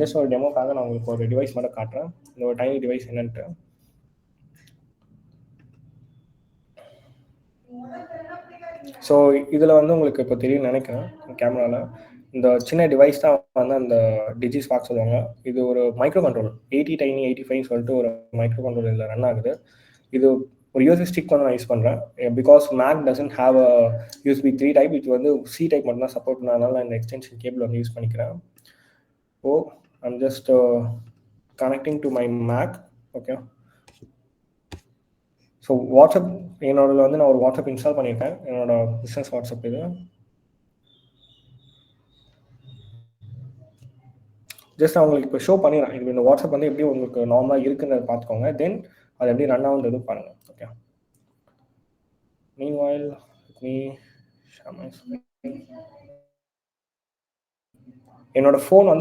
Just ஒரு டெமோக்காக நான் உங்களுக்கு ஒரு டிவைஸ் மட்டும் காட்டுறேன். இந்த ஒரு டைனி டிவைஸ் என்னன்ட்டு. ஸோ இதில் வந்து உங்களுக்கு இப்போ தெரியும் நினைக்கிறேன் கேமராவில் இந்த சின்ன டிவைஸ் தான் வந்து அந்த டிஜிஸ்பார்க் சொல்லுவாங்க. இது ஒரு மைக்ரோ கண்ட்ரோல் 80Tiny85 சொல்லிட்டு ஒரு மைக்ரோ கண்ட்ரோல் இதில் ரன் ஆகுது. இது ஒரு யூஎஸ்பி ஸ்டிக் வந்து நான் யூஸ் பண்ணுறேன். Because Mac doesn't have a USB 3 type, இது வந்து C டைப் மட்டும் தான் சப்போர்ட் பண்ணனால நான் இந்த எக்ஸ்டென்ஷன் கேபிள் வந்து யூஸ் பண்ணிக்கிறேன். I'm just connecting to my Mac. Okay. So WhatsApp என்னோட வந்து நான் ஒரு வாட்ஸ்அப் இன்ஸ்டால் பண்ணியிருக்கேன். என்னோட பிஸ்னஸ் வாட்ஸ்அப் இது. ஜஸ்ட் நான் உங்களுக்கு இப்போ ஷோ பண்ணிடுறேன். இது இந்த வாட்ஸ்அப் வந்து எப்படி உங்களுக்கு நார்மலாக இருக்குன்னு பார்த்துக்கோங்க. தென் அது எப்படி ரன் ஆகுன்றது பாருங்கள். ஓகே. மீன்வைல் என்னோட ஃபோன் வந்து